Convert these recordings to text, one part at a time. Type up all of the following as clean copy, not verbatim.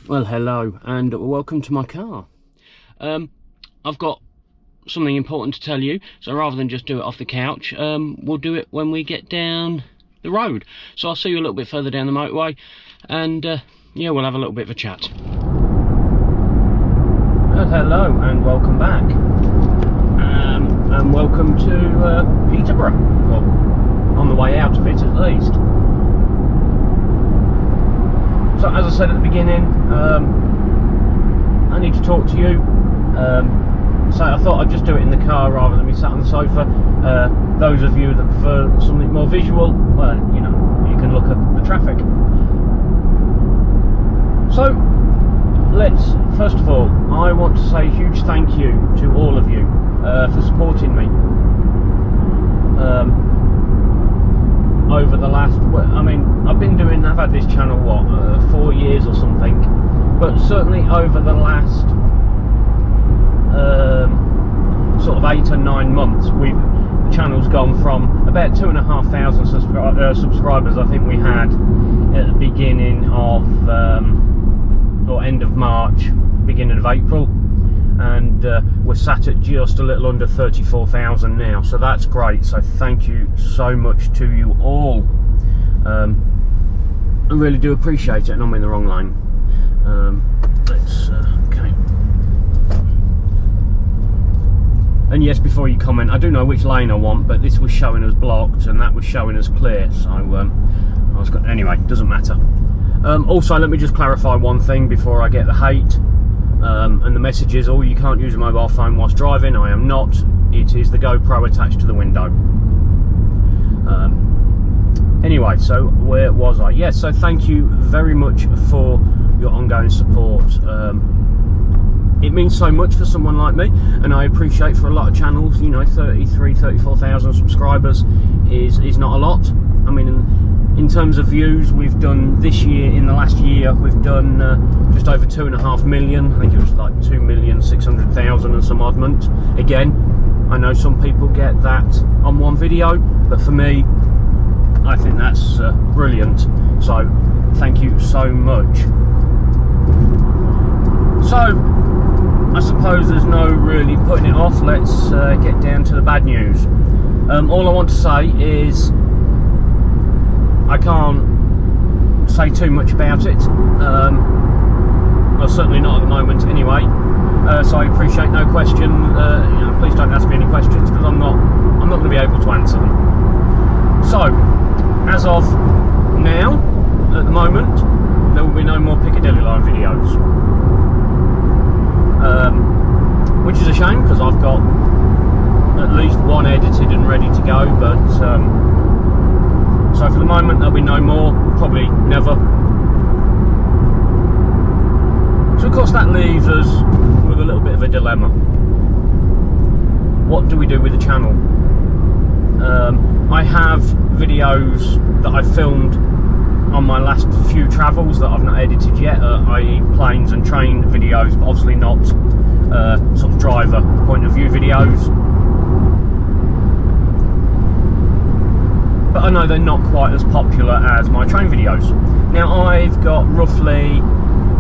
Well, hello and welcome to my car. I've got something important to tell you, so rather than just do it off the couch, we'll do it when we get down the road. So I'll see you a little bit further down the motorway, and yeah, we'll have a little bit of a chat. Well, hello and welcome back, and welcome to Peterborough, well, on the way out of it at least. So as I said at the beginning, I need to talk to you. So I thought I'd just do it in the car rather than be sat on the sofa. Those of you that prefer something more visual, well, you know, you can look at the traffic. So let's, first of all, I want to say a huge thank you to all of you for supporting me. Over the last, I mean, I've had this channel, what, 4 years or something, but certainly over the last sort of 8 or 9 months, the channel's gone from about 2,500 subscribers I think we had at the beginning of, or end of March, beginning of April, and we're sat at just a little under 34,000 now, so that's great. So thank you so much to you all. I really do appreciate it, and I'm in the wrong lane. Okay. And yes, before you comment, I do know which lane I want, but this was showing us blocked and that was showing us clear, so anyway, doesn't matter. Also, let me just clarify one thing before I get the hate. And the message is, oh, you can't use a mobile phone whilst driving. I am not. It is the GoPro attached to the window. Anyway, so where was I? Yes, so thank you very much for your ongoing support. It means so much for someone like me, and I appreciate for a lot of channels, you know, 34,000 subscribers is not a lot. I mean, in terms of views, we've done this year, in the last year, we've done just over 2.5 million. I think it was like 2,600,000 and some oddment. Again, I know some people get that on one video, but for me, I think that's brilliant. So thank you so much. So I suppose there's no really putting it off. Let's get down to the bad news. All I want to say is, I can't say too much about it, well, certainly not at the moment anyway, so I appreciate no question. You know, please don't ask me any questions, because I'm not going to be able to answer them. So, as of now, at the moment, there will be no more Piccadilly line videos, which is a shame, because I've got at least one edited and ready to go, but so for the moment there'll be no more, probably never. So of course that leaves us with a little bit of a dilemma. What do we do with the channel? I have videos that I filmed on my last few travels that I've not edited yet, i.e. planes and train videos, but obviously not sort of driver point of view videos. But I know they're not quite as popular as my train videos. Now I've got roughly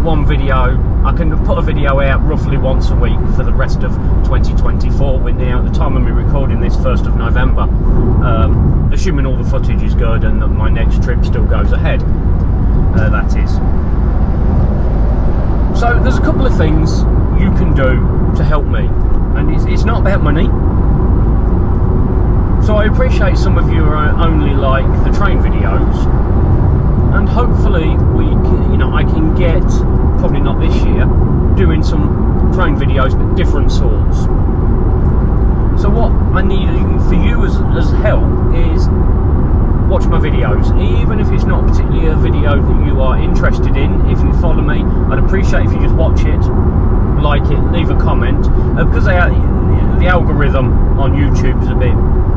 one video, I can put a video out roughly once a week for the rest of 2024. We're now, at the time of me recording this, 1st of November, assuming all the footage is good and that my next trip still goes ahead, that is. So there's a couple of things you can do to help me, and it's not about money. So I appreciate some of you are only like the train videos, and hopefully I can get, probably not this year, doing some train videos but different sorts. So what I need for you as help is watch my videos, even if it's not particularly a video that you are interested in. If you follow me, I'd appreciate if you just watch it, like it, leave a comment, because the algorithm on YouTube is a bit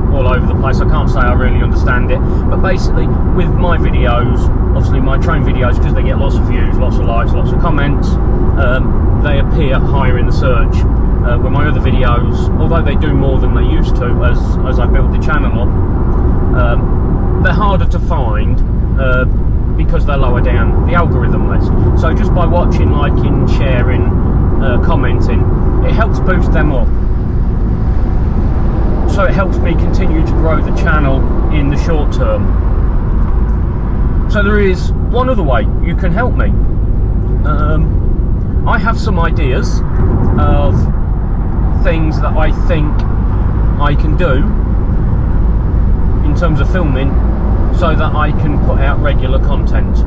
all over the place. I can't say I really understand it, but basically with my videos, obviously my train videos, because they get lots of views, lots of likes, lots of comments, they appear higher in the search, where my other videos, although they do more than they used to as I build the channel up, they're harder to find because they're lower down the algorithm list. So just by watching, liking, sharing, commenting, it helps boost them up. So it helps me continue to grow the channel in the short term. So there is one other way you can help me. I have some ideas of things that I think I can do in terms of filming so that I can put out regular content.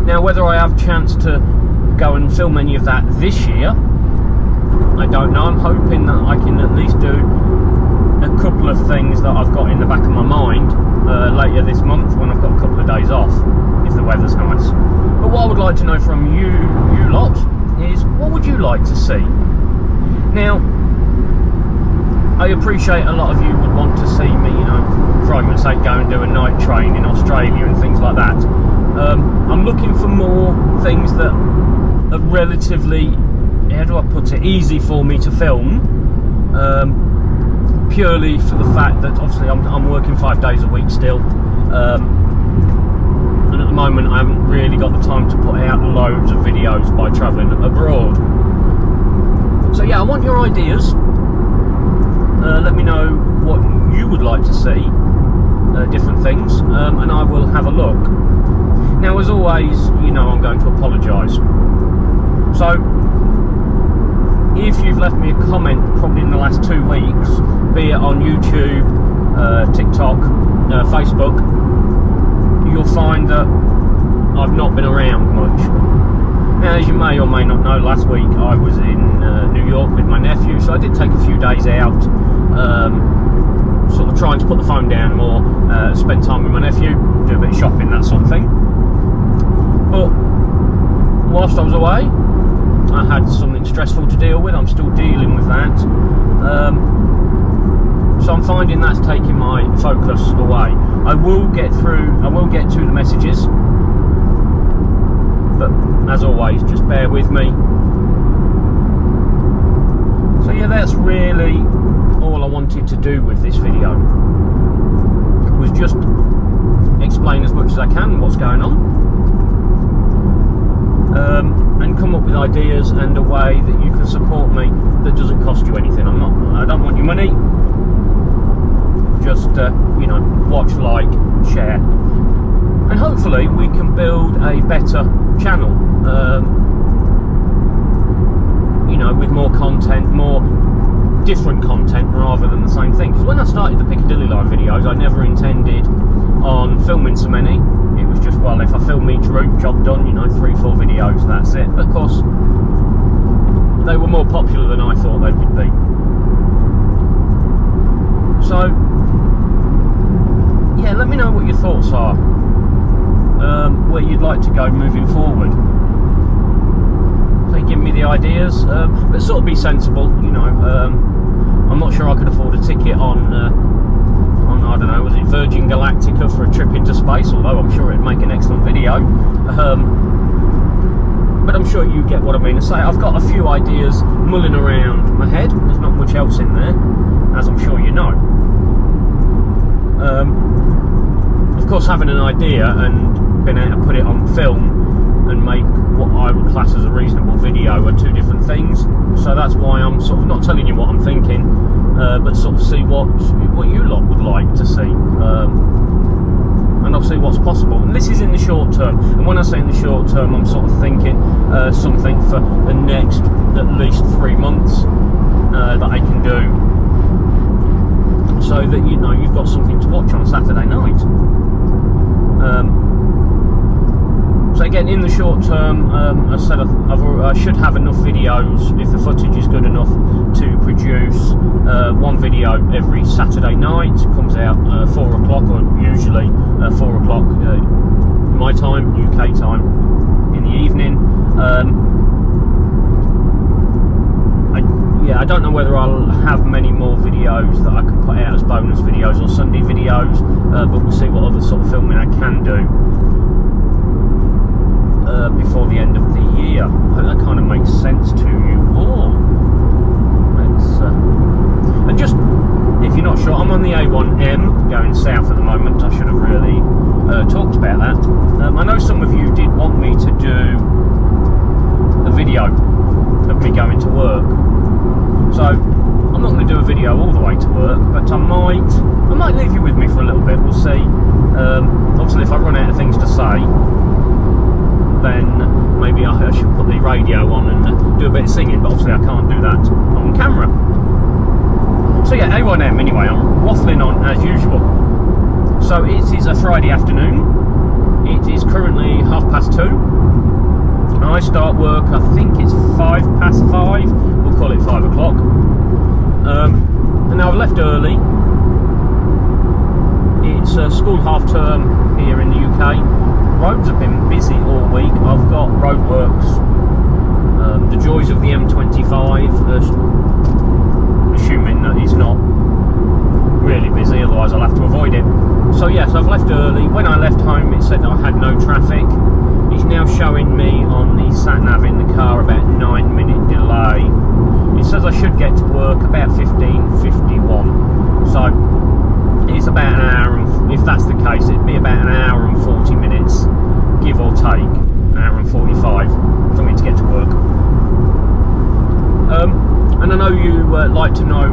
Now whether I have a chance to go and film any of that this year, I don't know. I'm hoping that I can at least do a couple of things that I've got in the back of my mind later this month when I've got a couple of days off, if the weather's nice. But what I would like to know from you lot is, what would you like to see? Now, I appreciate a lot of you would want to see me, you know, for argument's sake, go and do a night train in Australia and things like that. I'm looking for more things that are relatively, how do I put it, easy for me to film, purely for the fact that obviously I'm working 5 days a week still, and at the moment I haven't really got the time to put out loads of videos by travelling abroad. So yeah, I want your ideas. Let me know what you would like to see, different things, and I will have a look. Now as always, you know, I'm going to apologise. So if you've left me a comment probably in the last 2 weeks, be it on YouTube, TikTok, Facebook, you'll find that I've not been around much. Now, as you may or may not know, last week I was in New York with my nephew, so I did take a few days out, sort of trying to put the phone down more, spend time with my nephew, do a bit of shopping, that sort of thing. But whilst I was away, I had something stressful to deal with. I'm still dealing with that, so I'm finding that's taking my focus away. I will get to the messages, but as always, just bear with me. So yeah, that's really all I wanted to do with this video, was just explain as much as I can what's going on, and come up with ideas and a way that you can support me that doesn't cost you anything. I don't want your money. Just you know, watch, like, share, and hopefully we can build a better channel. You know, with more content, more different content rather than the same thing. Because when I started the Piccadilly Line videos, I never intended on filming so many. It was just, well, if I film each route, job done, you know, 3-4 videos, that's it. But of course, they were more popular than I thought they would be. So, yeah, let me know what your thoughts are, where you'd like to go moving forward. So give me the ideas, but sort of be sensible, you know. I'm not sure I could afford a ticket on I don't know, was it Virgin Galactica for a trip into space, although I'm sure it'd make an excellent video. But I'm sure you get what I mean to say. I've got a few ideas mulling around my head. There's not much else in there, as I'm sure you know. Of course, having an idea and being able to put it on film and make what I would class as a reasonable video are two different things. So that's why I'm sort of not telling you what I'm thinking, but sort of see what you lot would like to see, and obviously what's possible. And this is in the short term, and when I say in the short term, I'm sort of thinking something for the next at least 3 months that I can do, so that, you know, you've got something to watch on a Saturday night. So again, in the short term, as I said, I should have enough videos, if the footage is good enough, to produce one video every Saturday night. It comes out 4 o'clock, or usually 4 o'clock my time, UK time, in the evening. I don't know whether I'll have many more videos that I can put out as bonus videos or Sunday videos, but we'll see what other sort of filming I can do before the end of the year. I hope that kind of makes sense to you all. And just, if if you're not sure, I'm on the A1M going south at the moment. I should have really talked about that. I know some of you did want me to do a video of me going to work, so I'm not going to do a video all the way to work, but I might leave you with me for a little bit. We'll see. Obviously, if I run out of things to say, then maybe I should put the radio on and do a bit of singing, but obviously I can't do that on camera. So yeah, A1M anyway, I'm waffling on as usual. So it is a Friday afternoon. It is currently 2:30. I start work, I think it's 5:05. We'll call it 5 o'clock. And now I've left early. It's school half term here in the UK. Roads have been busy all week. I've got roadworks, the joys of the M25, assuming that it's not really busy, otherwise I'll have to avoid it. So yes, I've left early. When I left home it said I had no traffic. It's now showing me on the sat-nav in the car about 9-minute delay. It says I should get to work about 15:51. So it's about an hour, and if that's the case, it'd be about an hour and 40 minutes, give or take, an hour and 45 for me to get to work. And I know you like to know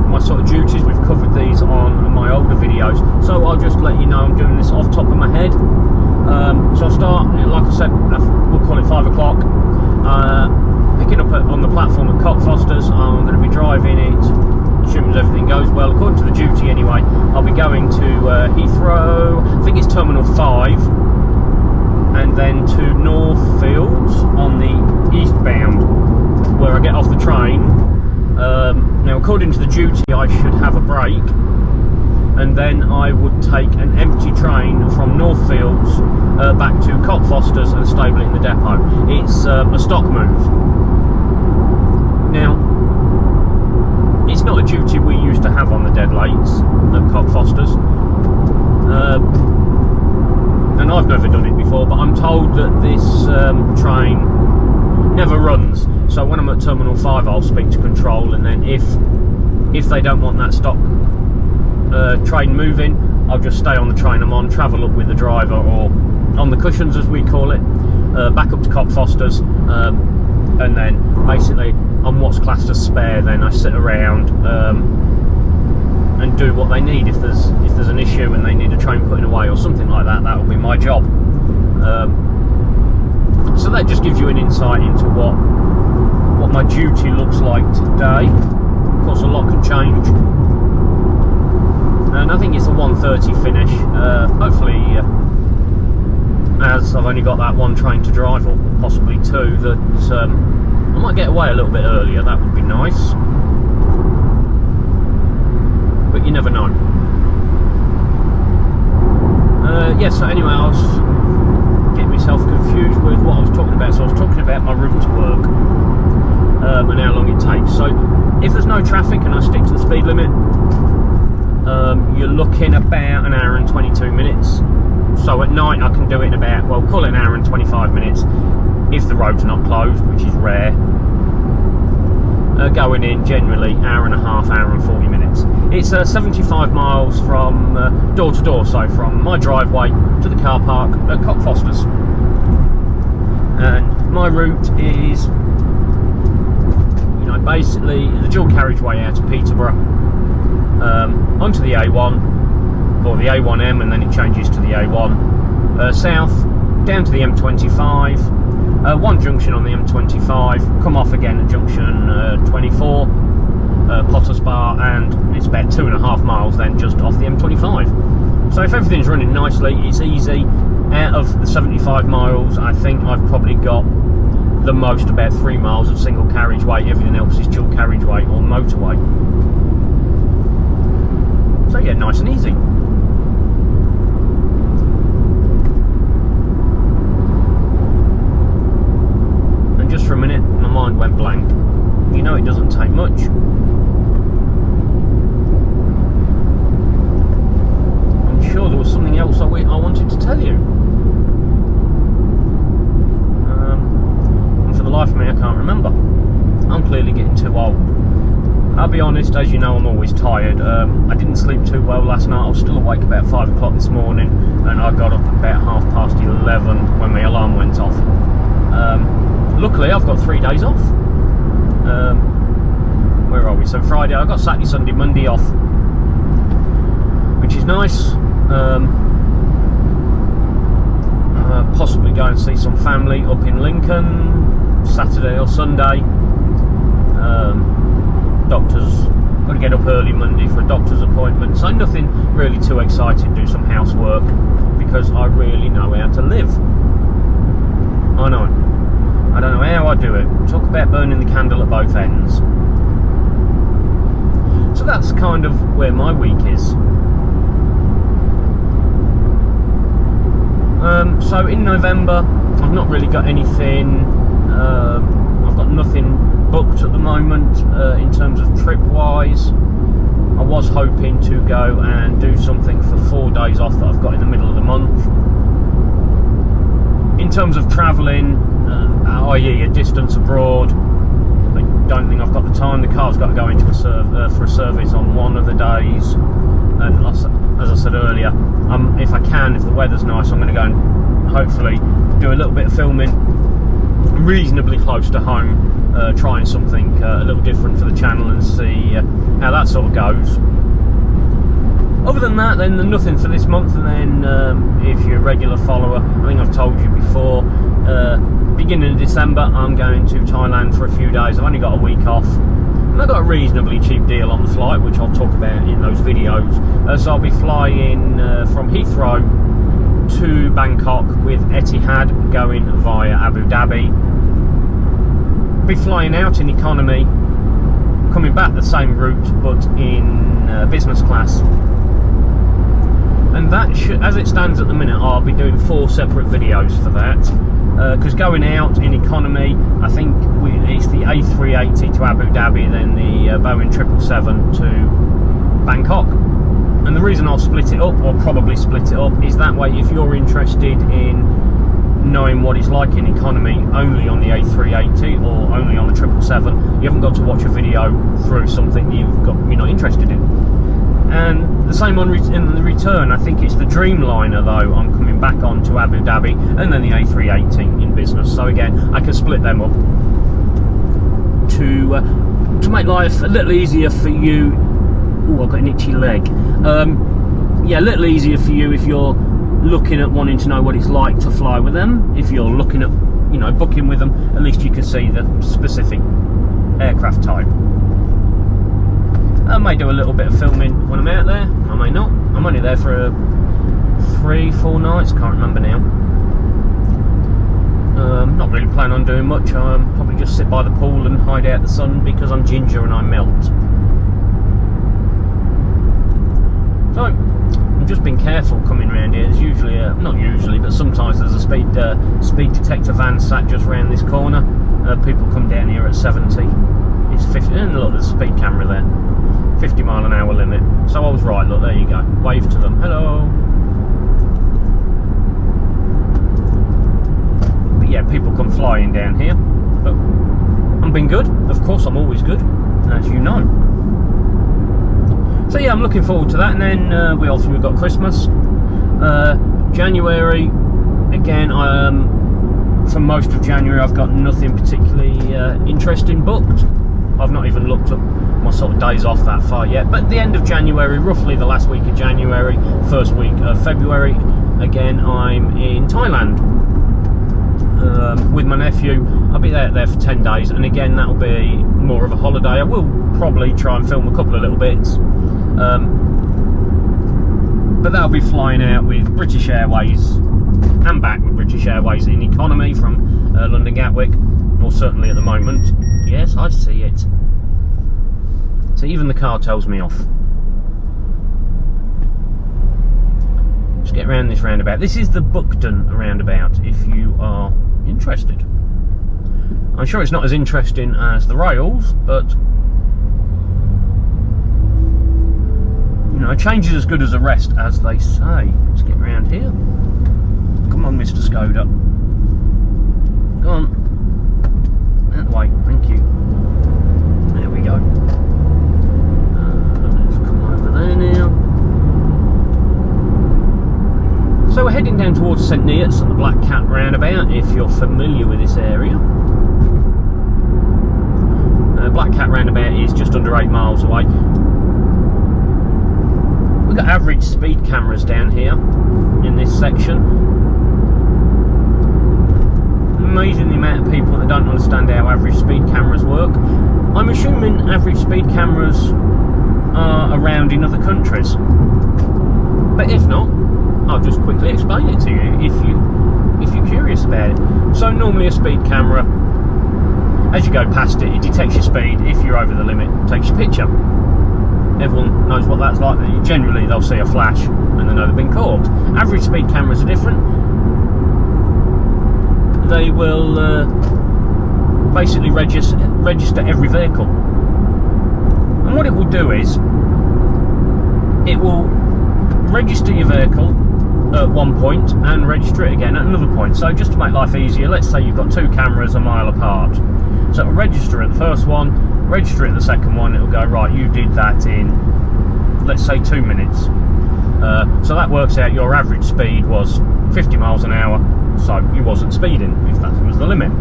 my sort of duties. We've covered these on my older videos, so I'll just let you know I'm doing this off top of my head. So I'll start, like I said, we'll call it 5 o'clock, picking up on the platform at Cockfosters. I'm going to be driving it, assuming everything goes well, according to the duty anyway. I'll be going to Heathrow, I think it's Terminal 5, and then to Northfields on the eastbound, where I get off the train. Now according to the duty I should have a break, and then I would take an empty train from Northfields back to Cockfosters and stable it in the depot. It's a stock move. Now, it's not a duty we used to have on the dead lates at Cockfosters, and I've never done it before, but I'm told that this train never runs. So when I'm at Terminal 5 I'll speak to control, and then if they don't want that stock train moving, I'll just stay on the train I'm on, travel up with the driver, or on the cushions as we call it, back up to Cockfosters, and then basically on what's classed as spare, then I sit around and do what they need. If there's an issue and they need a train putting away or something like that, that will be my job. So that just gives you an insight into what my duty looks like today. Of course, a lot can change, and I think it's a 1:30 finish. Hopefully, as I've only got that one train to drive, or possibly two, that I might get away a little bit earlier. That would be nice, but you never know. Yeah, so anyway, I was getting myself confused with what I was talking about. So I was talking about my route to work, and how long it takes. So if there's no traffic and I stick to the speed limit, you're looking about an hour and 22 minutes. So at night I can do it in about, well, call it an hour and 25 minutes if the road's not closed, which is rare. Going in, generally hour and a half, hour and 40 minutes. It's 75 miles from door to door, so from my driveway to the car park at Cockfosters. And my route is, basically the dual carriageway out of Peterborough, onto the A1, or the A1M, and then it changes to the A1, south, down to the M25, one junction on the M25, come off again at junction 24, Potters Bar, and it's about 2.5 miles then just off the M25. So if everything's running nicely, it's easy. Out of the 75 miles, I think I've probably got the most, about 3 miles of single carriageway. Everything else is dual carriageway or motorway. So yeah, nice and easy. And just for a minute, my mind went blank. It doesn't take much. I'm sure there was something else I wanted to tell you. And for the life of me, I can't remember. I'm clearly getting too old. I'll be honest, as you know, tired. I didn't sleep too well last night. I was still awake about 5 o'clock this morning, and I got up about 11:30 when my alarm went off. Luckily, I've got 3 days off. Where are we? So Friday, I got Saturday, Sunday, Monday off, which is nice. Possibly go and see some family up in Lincoln Saturday or Sunday. Doctors, got to get up early Monday for a doctor's appointment, so nothing really too exciting. Do some housework because I really know how to live. I know. I don't know how I do it. Talk about burning the candle at both ends. So that's kind of where my week is. So in November, I've not really got anything. I've got nothing booked at the moment in terms of trip-wise. I was hoping to go and do something for 4 days off that I've got in the middle of the month. In terms of travelling, i.e. a distance abroad, I don't think I've got the time. The car's got to go into for a service on one of the days, and as I said earlier, if I can, if the weather's nice, I'm going to go and hopefully do a little bit of filming reasonably close to home, trying something a little different for the channel and see how that sort of goes. Other than that, then nothing for this month. And then if you're a regular follower, I think I've told you before, beginning of December I'm going to Thailand for a few days. I've only got a week off, and I got a reasonably cheap deal on the flight, which I'll talk about in those videos. So I'll be flying from Heathrow to Bangkok with Etihad, going via Abu Dhabi. Be flying out in economy, coming back the same route but in business class. And that should, as it stands at the minute, I'll be doing 4 separate videos for that. Because going out in economy, I think it's the A380 to Abu Dhabi, and then the Boeing 777 to Bangkok. And the reason I'll split it up, or probably split it up, is that way if you're interested in knowing what it's like in economy only on the A380 or only on the 777, you haven't got to watch a video through something you're not interested in. And the same in the return. I think it's the Dreamliner though I'm coming back on to Abu Dhabi, and then the A380 in business. So again, I can split them up to make life a little easier for you. Oh, I've got an itchy leg. Yeah, a little easier for you if you're looking at wanting to know what it's like to fly with them. If you're looking at, booking with them, at least you can see the specific aircraft type. I may do a little bit of filming when I'm out there. I may not. I'm only there for 3-4 nights. Can't remember now. Not really planning on doing much. Probably just sit by the pool and hide out the sun because I'm ginger and I melt. So I've just been careful coming around here. There's usually not usually, but sometimes there's a speed detector van sat just round this corner. People come down here at 70. It's 50, and look, there's a speed camera there. 50 mile an hour limit. So I was right. Look, there you go. Wave to them. Hello. But yeah, people come flying down here. But I'm being good. Of course, I'm always good, as you know. So yeah, I'm looking forward to that. And then we've got Christmas, January. Again, for most of January, I've got nothing particularly interesting booked. I've not even looked up my sort of days off that far yet. But the end of January, roughly the last week of January, first week of February, again, I'm in Thailand with my nephew. I'll be there for 10 days, and again, that'll be more of a holiday. I will probably try and film a couple of little bits. But that'll be flying out with British Airways and back with British Airways in economy from London Gatwick, or certainly at the moment. Yes, I see it. So even the car tells me off. Just get around this roundabout. This is the Buckden roundabout if you are interested. I'm sure it's not as interesting as the rails, but change is as good as a rest, as they say. Let's get around here. Come on, Mr. Skoda. Go on. That way, thank you. There we go. Let's heading down towards St Neots and the Black Cat roundabout, if you're familiar with this area. Black Cat roundabout is just under 8 miles away. We've got average speed cameras down here in this section. Amazing the amount of people that don't understand how average speed cameras work. I'm assuming average speed cameras are around in other countries, but if not, I'll just quickly explain it to you if you're curious about it. So normally a speed camera, as you go past it, it detects your speed. If you're over the limit, it takes your picture. Everyone knows what that's like. Generally they'll see a flash and they know they've been caught. Average speed cameras are different. They will basically register every vehicle, and what it will do is it will register your vehicle at one point and register it again at another point. So just to make life easier, let's say you've got 2 cameras a mile apart, so it'll register at the first one, register it at the second one. It'll go, right, you did that in, let's say, 2 minutes. So that works out your average speed was 50 miles an hour, so you wasn't speeding if that was the limit.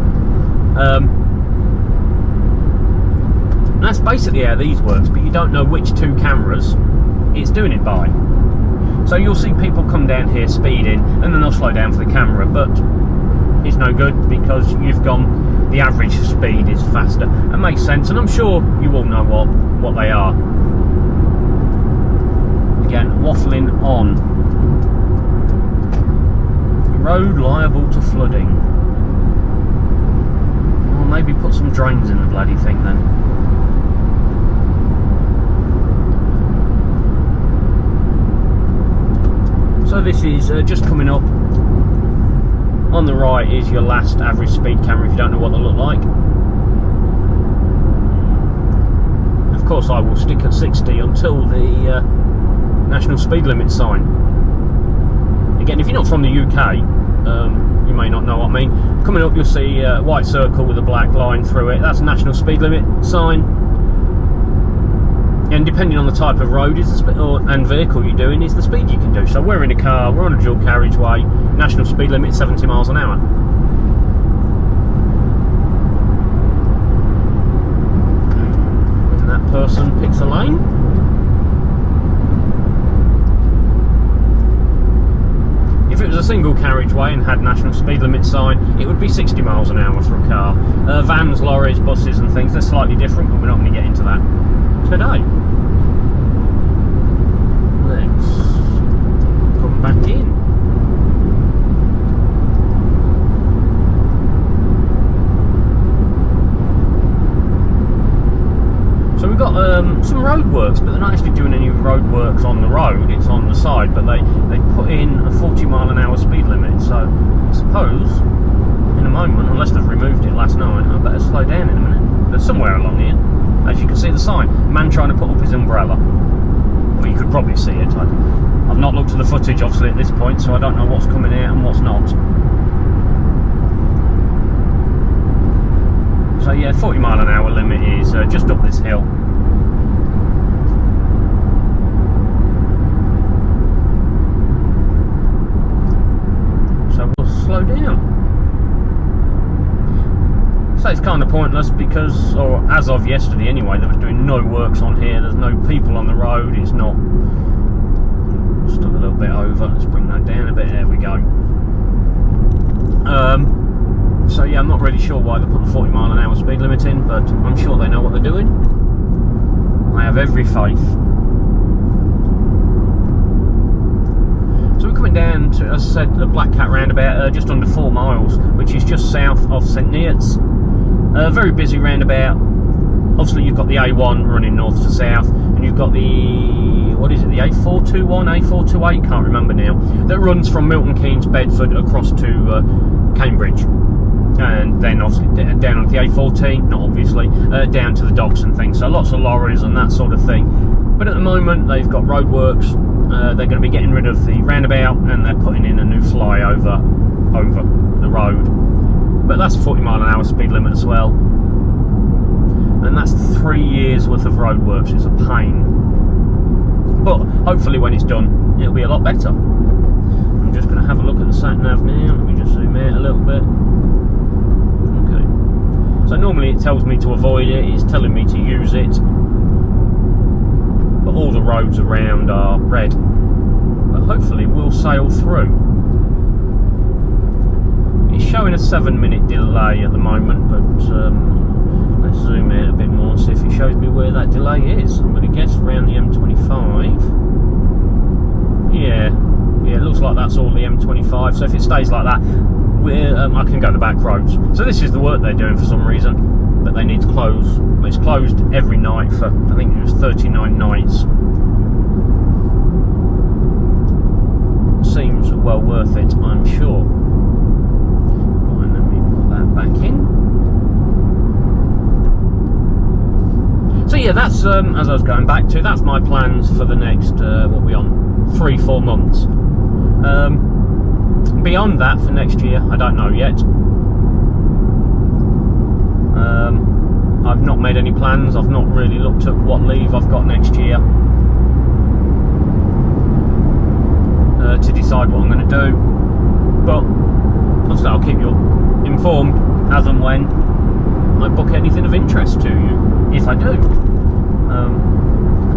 That's basically how these works, but you don't know which 2 cameras it's doing it by. So you'll see people come down here speeding and then they'll slow down for the camera, but it's no good because you've gone, the average speed is faster. It makes sense, and I'm sure you all know what they are. Again, waffling on. Road liable to flooding. Or maybe put some drains in the bloody thing then. So this is just coming up. On the right is your last average speed camera if you don't know what they look like. Of course I will stick at 60 until the national speed limit sign. Again, if you're not from the UK, you may not know what I mean. Coming up you'll see a white circle with a black line through it. That's a national speed limit sign. And depending on the type of road and vehicle you're doing is the speed you can do. So we're in a car, we're on a dual carriageway, national speed limit 70 miles an hour. When that person picks a lane. If it was a single carriageway and had national speed limit sign, it would be 60 miles an hour for a car. Vans, lorries, buses and things, they're slightly different, but we're not going to get into that today. Let's come back in. So we've got some roadworks, but they're not actually doing any roadworks on the road, it's on the side, but they put in a 40 mile an hour speed limit. So I suppose in a moment, unless they've removed it last night, I better slow down in a minute. There's somewhere along here. As you can see the sign, man trying to put up his umbrella. Well, you could probably see it. I've not looked at the footage obviously at this point, so I don't know what's coming out and what's not. So yeah, 40 mile an hour limit is just up this hill. So we'll slow down. So it's kind of pointless because, or as of yesterday anyway, there was doing no works on here. There's no people on the road. It's not. Just a little bit over. Let's bring that down a bit. There we go. So yeah, I'm not really sure why they put the 40 mile an hour speed limit in, but I'm sure they know what they're doing. I have every faith. So we're coming down to, as I said, the Black Cat roundabout, just under 4 miles, which is just south of St Neots. Very busy roundabout. Obviously you've got the A1 running north to south, and you've got the, what is it, the A421, A428, can't remember now, that runs from Milton Keynes, Bedford, across to Cambridge. And then obviously down on the A14, not obviously, down to the docks and things. So lots of lorries and that sort of thing. But at the moment they've got roadworks. They're going to be getting rid of the roundabout and they're putting in a new flyover over the road. But that's a 40 mile an hour speed limit as well. And that's 3 years worth of roadworks. It's a pain. But hopefully when it's done, it'll be a lot better. And I'm just going to have a look at the sat-nav now. Let me just zoom out a little bit. Okay. So normally it tells me to avoid it, it's telling me to use it. But all the roads around are red. But hopefully we'll sail through. It's showing a 7-minute delay at the moment, but let's zoom out a bit more and see if it shows me where that delay is. I'm going to guess around the M25. Yeah, it looks like that's all the M25, so if it stays like that, I can go the back roads. So this is the work they're doing for some reason, that they need to close. It's closed every night for, I think it was 39 nights. Seems well worth it, I'm sure. Right, let me put that back in. So yeah, that's, as I was going back to, that's my plans for the next, what are we on? 3-4 months. Beyond that for next year, I don't know yet. I've not made any plans. I've not really looked at what leave I've got next year to decide what I'm going to do. But obviously I'll keep you informed as and when I book anything of interest to you, if I do.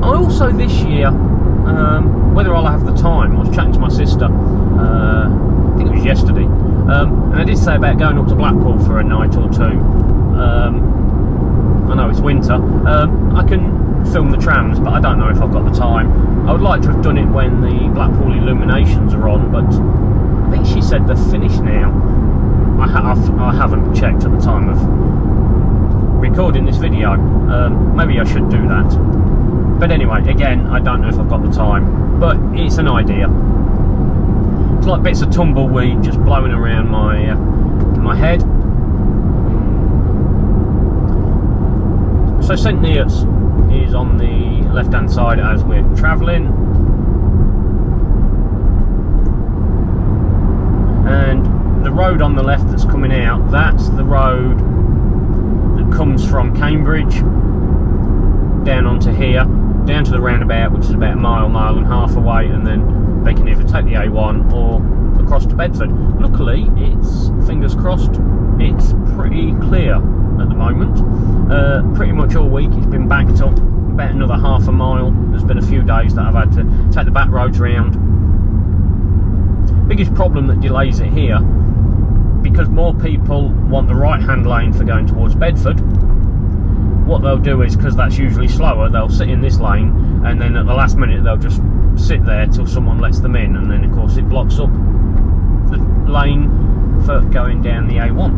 I also this year, whether I'll have the time, I was chatting to my sister, I think it was yesterday, and I did say about going up to Blackpool for a night or two. I know it's winter. I can film the trams, but I don't know if I've got the time. I would like to have done it when the Blackpool illuminations are on, but I think she said they're finished now. I haven't checked at the time of recording this video. Maybe I should do that. But anyway, again, I don't know if I've got the time, but it's an idea. It's like bits of tumbleweed just blowing around my head. So St Neots is on the left-hand side as we're travelling, and the road on the left that's coming out, that's the road that comes from Cambridge down onto here, down to the roundabout, which is about a mile and a half away, and then they can either take the A1 or across to Bedford. Luckily, it's, fingers crossed, it's pretty clear at the moment. Pretty much all week it's been backed up about another half a mile. There's been a few days that I've had to take the back roads round. Biggest problem that delays it here, because more people want the right hand lane for going towards Bedford, what they'll do is, because that's usually slower, they'll sit in this lane, and then at the last minute they'll just sit there till someone lets them in, and then of course it blocks up the lane for going down the A1.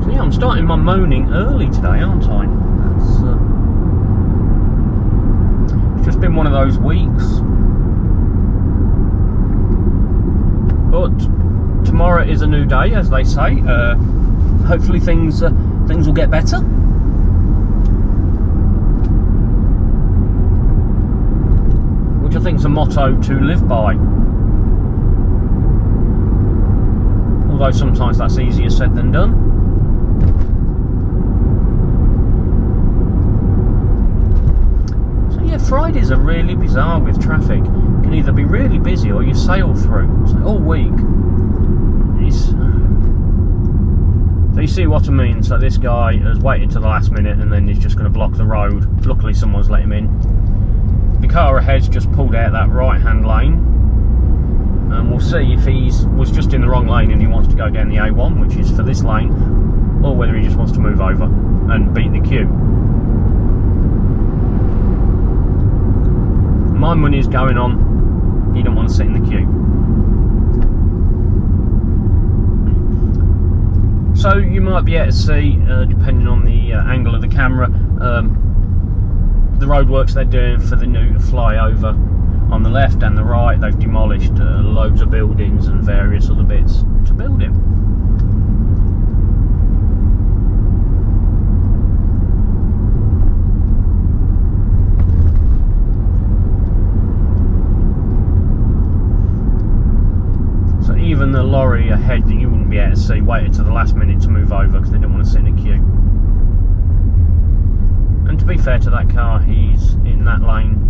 So yeah, I'm starting my moaning early today, aren't I? It's just been one of those weeks. But tomorrow is a new day, as they say. Hopefully things will get better. Which I think is a motto to live by. Although sometimes that's easier said than done. So yeah, Fridays are really bizarre with traffic. You can either be really busy or you sail through. So all week. So you see what I mean? So this guy has waited to the last minute and then he's just going to block the road. Luckily someone's let him in. The car ahead's just pulled out that right hand lane, and we'll see if he was just in the wrong lane and he wants to go down the A1, which is for this lane, or whether he just wants to move over and beat the queue. My money's going on, he don't want to sit in the queue. So you might be able to see, depending on the angle of the camera, the roadworks they're doing for the new flyover on the left and the right. They've demolished loads of buildings and various other bits to build it. So even the lorry ahead that you wouldn't be able to see waited to the last minute to move over because they didn't want to sit in a queue. And to be fair to that car, he's in that lane.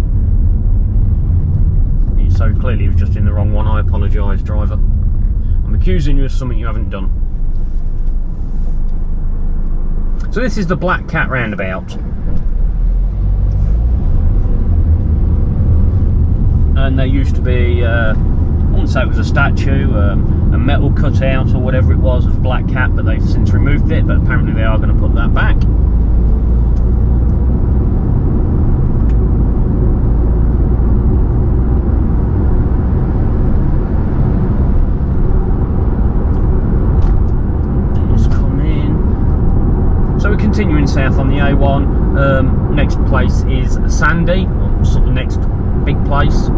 So clearly he was just in the wrong one. I apologise, driver. I'm accusing you of something you haven't done. So this is the Black Cat roundabout. And there used to be, I wouldn't say it was a statue, a metal cutout or whatever it was of Black Cat, but they've since removed it, but apparently they are going to put that back. Continuing south on the A1, next place is Sandy, or sort of next big place.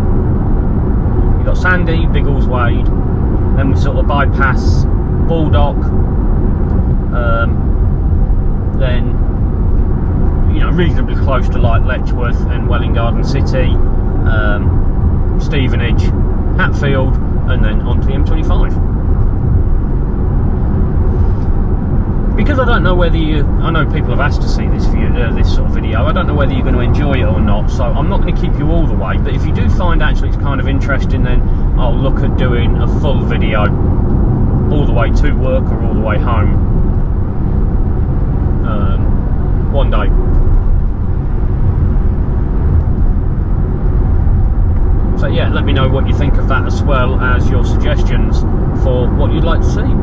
You've got Sandy, Biggleswade, then we sort of bypass Baldock, then, you know, reasonably close to like Letchworth and Welwyn Garden City, Stevenage, Hatfield, and then onto the M25. Because I don't know whether you, I know people have asked to see this this sort of video, I don't know whether you're going to enjoy it or not, so I'm not going to keep you all the way, but if you do find actually it's kind of interesting, then I'll look at doing a full video all the way to work or all the way home one day. So yeah, let me know what you think of that, as well as your suggestions for what you'd like to see.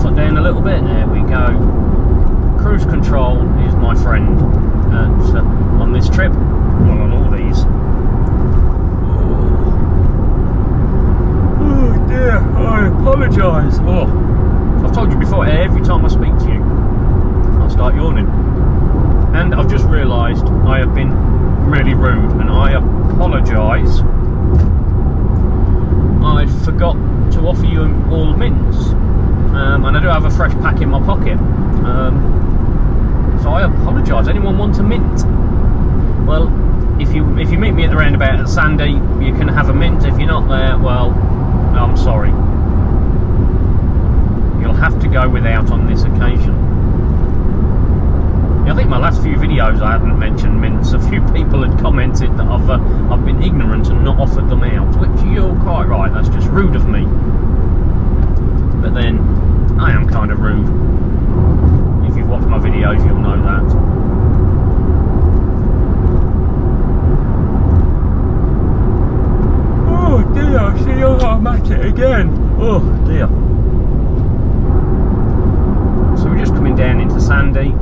Put down a little bit, there we go. Cruise control is my friend on this trip, well, on all these. Oh dear, I apologise. Oh, I've told you before, every time I speak to you I'll start yawning, and I've just realised I have been really rude, and I apologise. I forgot to offer you all mints, and I do have a fresh pack in my pocket, so I apologise. Anyone want a mint? Well, if you meet me at the roundabout at Sandy, you can have a mint. If you're not there, well, I'm sorry, you'll have to go without on this occasion. I think my last few videos I hadn't mentioned mints. A few people had commented that I've been ignorant and not offered them out, which you're quite right, that's just rude of me. But then, I am kind of rude. If you've watched my videos, you'll know that. Oh dear, see, I'm at it again. Oh dear. So we're just coming down into Sandy.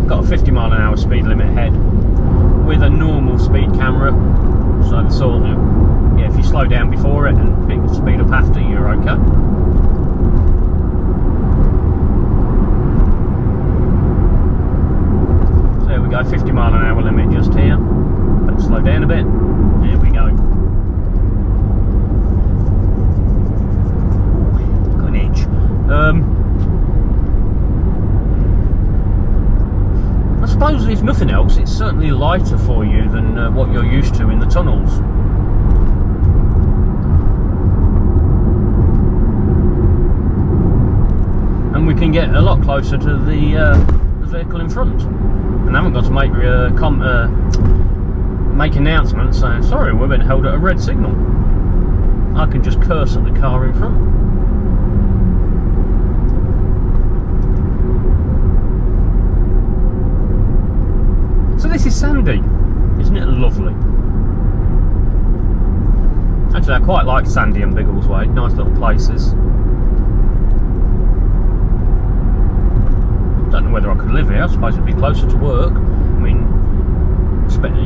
Got a 50-mile-an-hour speed limit ahead with a normal speed camera, so the sort of, yeah, if you slow down before it and pick the speed up after, you're okay. So there we go, 50-mile-an-hour limit just here. Let's slow down a bit. There we go. Got an inch. I suppose, if nothing else, it's certainly lighter for you than what you're used to in the tunnels. And we can get a lot closer to the vehicle in front. And I haven't got to make announcements saying, sorry, we've been held at a red signal. I can just curse at the car in front. So this is Sandy, isn't it lovely? Actually, I quite like Sandy and Biggleswade, nice little places. Don't know whether I could live here, I suppose it'd be closer to work. I mean,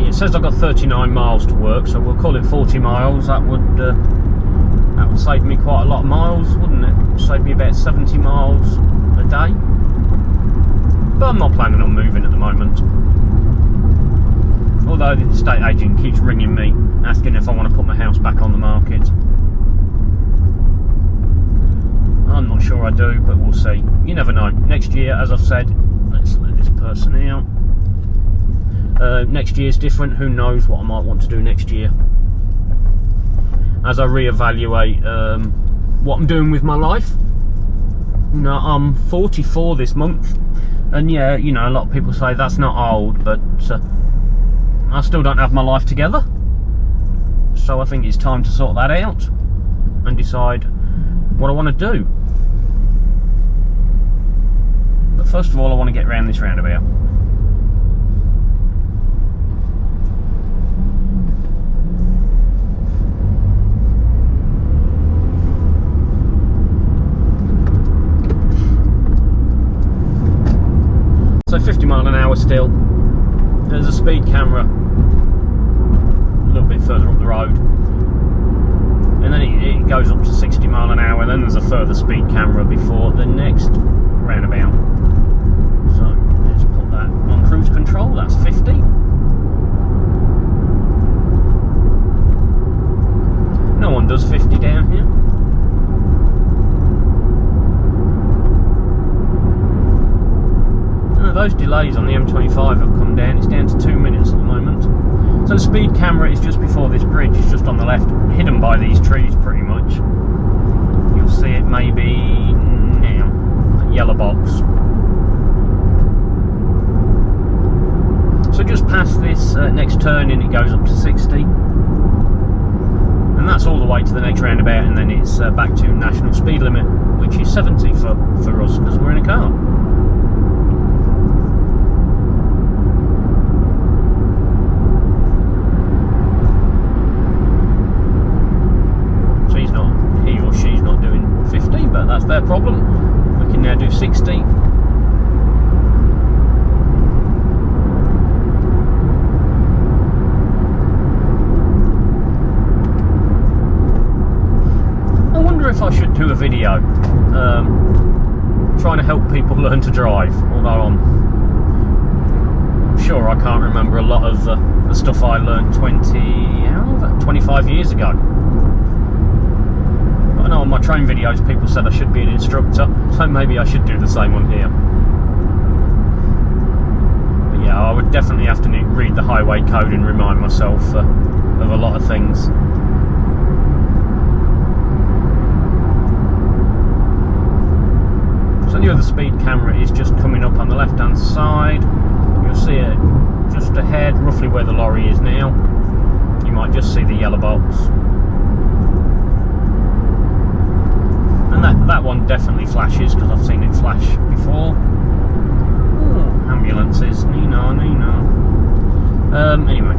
it says I've got 39 miles to work, so we'll call it 40 miles. That would save me quite a lot of miles, wouldn't it? Save me about 70 miles a day. But I'm not planning on moving at the moment. Although the estate agent keeps ringing me, asking if I want to put my house back on the market. I'm not sure I do, but we'll see. You never know. Next year, as I've said, let's let this person out. Next year's different. Who knows what I might want to do next year. as I reevaluate what I'm doing with my life. You know, I'm 44 this month, and yeah, you know, a lot of people say that's not old, but I still don't have my life together. So I think it's time to sort that out and decide what I want to do. But first of all, I want to get around this roundabout. So 50 mile an hour still. There's a speed camera a little bit further up the road, and then it goes up to 60 mile an hour, and then there's a further speed camera before the next roundabout. So let's put that on cruise control. That's 50. No one does 50 down here. Those delays on the M25 have come down. It's down to 2 minutes at the moment. So the speed camera is just before this bridge. It's just on the left, hidden by these trees pretty much. You'll see it maybe now, that yellow box. So just past this next turning, it goes up to 60. And that's all the way to the next roundabout, and then it's back to national speed limit, which is 70 for us, because we're in a car. But that's their problem. We can now do 60. I wonder if I should do a video trying to help people learn to drive, although I'm sure I can't remember a lot of the stuff I learned 25 years ago. I know on my train videos people said I should be an instructor, so maybe I should do the same one here. But yeah, I would definitely have to read the highway code and remind myself of a lot of things. So the other speed camera is just coming up on the left hand side. You'll see it just ahead, roughly where the lorry is now. You might just see the yellow box. And that one definitely flashes, because I've seen it flash before. Ooh, ambulances, Nino. Anyway.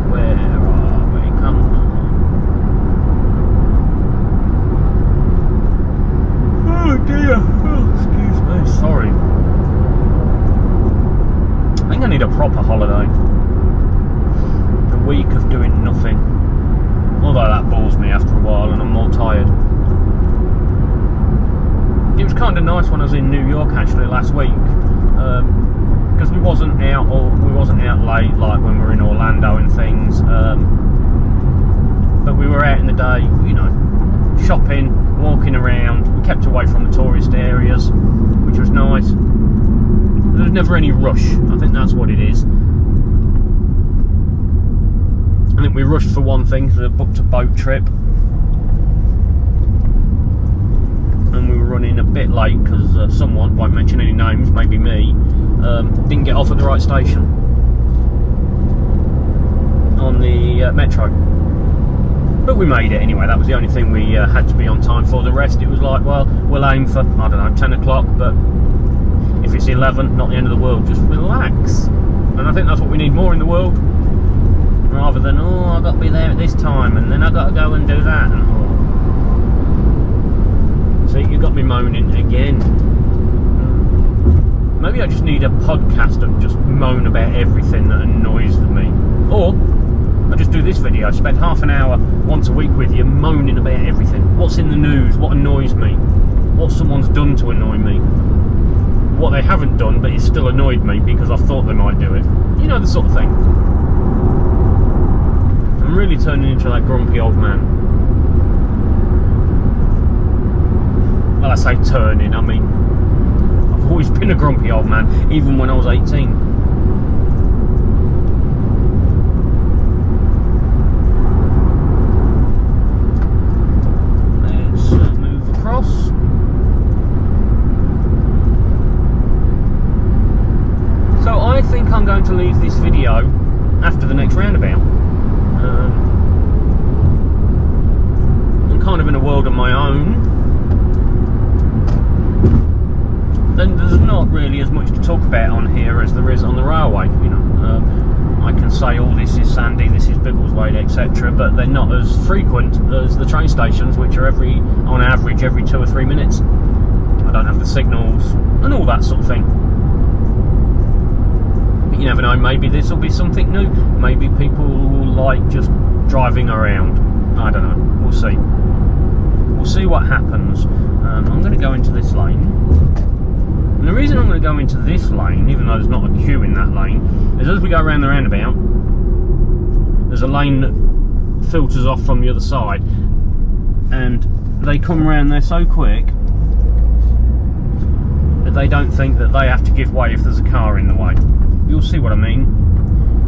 Where are we? Come on. Oh dear. Oh, excuse me. Sorry. I think I need a proper holiday. Week of doing nothing, although that bores me after a while and I'm more tired. It was kind of nice when I was in New York actually last week, because we wasn't out late like when we were in Orlando and things, but we were out in the day, you know, shopping, walking around. We kept away from the tourist areas, which was nice. There was never any rush. I think that's what it is. I think we rushed for one thing, because we booked a boat trip, and we were running a bit late because someone, won't mention any names, maybe me, didn't get off at the right station on the metro. But we made it anyway. That was the only thing we had to be on time for. The rest, it was like, well, we'll aim for, I don't know, 10 o'clock, but if it's 11, not the end of the world, just relax. And I think that's what we need more in the world. Rather than, oh, I've got to be there at this time, and then I've got to go and do that. And, oh. See, you got me moaning again. Maybe I just need a podcast of just moan about everything that annoys me. Or I just do this video, spend half an hour once a week with you moaning about everything. What's in the news, what annoys me, what someone's done to annoy me, what they haven't done but it still annoyed me because I thought they might do it. You know, the sort of thing. I'm really turning into that grumpy old man. Well, I say turning, I mean, I've always been a grumpy old man, even when I was 18. going to leave this video after the next roundabout. I'm kind of in a world of my own, and there's not really as much to talk about on here as there is on the railway. You know, I can say, oh, this is Sandy, this is Biggleswade, etc., but they're not as frequent as the train stations, which are on average every 2 or 3 minutes. I don't have the signals and all that sort of thing. But you never know, maybe this will be something new. Maybe people will like just driving around. I don't know, we'll see. We'll see what happens. I'm going to go into this lane. And the reason I'm going to go into this lane, even though there's not a queue in that lane, is as we go around the roundabout, there's a lane that filters off from the other side, and they come around there so quick that they don't think that they have to give way if there's a car in the way. You'll see what I mean.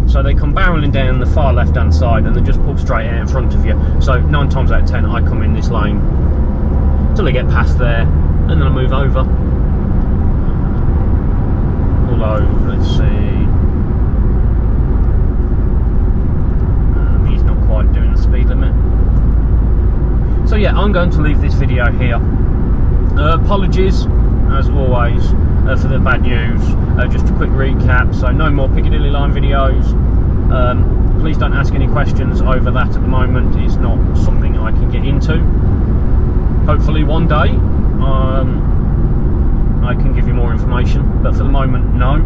So they come barreling down the far left hand side and they just pull straight out in front of you. So 9 times out of 10 I come in this lane till I get past there, and then I move over. Although, let's see, he's not quite doing the speed limit. So yeah, I'm going to leave this video here. Apologies, as always, for the bad news. Just a quick recap, so no more Piccadilly line videos. Please don't ask any questions over that at the moment. It's not something I can get into. Hopefully one day I can give you more information, but for the moment, no.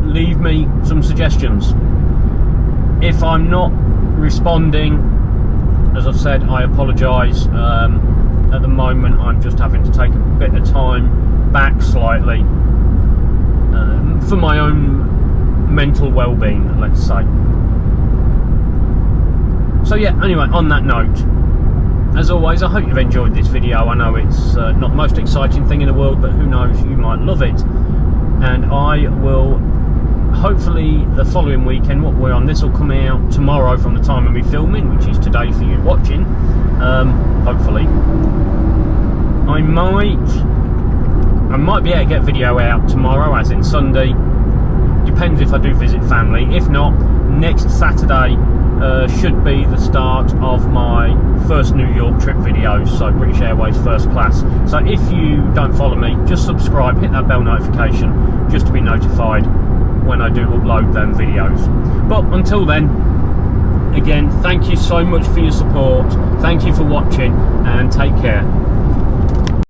Leave me some suggestions. If I'm not responding, as I've said, I apologise. At the moment I'm just having to take a bit of time back slightly for my own mental well-being, let's say. So yeah, anyway, on that note, as always, I hope you've enjoyed this video. I know it's not the most exciting thing in the world, but who knows, you might love it. And I will, hopefully the following weekend, what we're on, this will come out tomorrow from the time of me filming, which is today for you watching, hopefully. I might be able to get video out tomorrow, as in Sunday. Depends if I do visit family. If not, next Saturday should be the start of my first New York trip videos, so British Airways first class. So if you don't follow me, just subscribe, hit that bell notification just to be notified when I do upload them videos. But until then, again, thank you so much for your support, thank you for watching, and take care.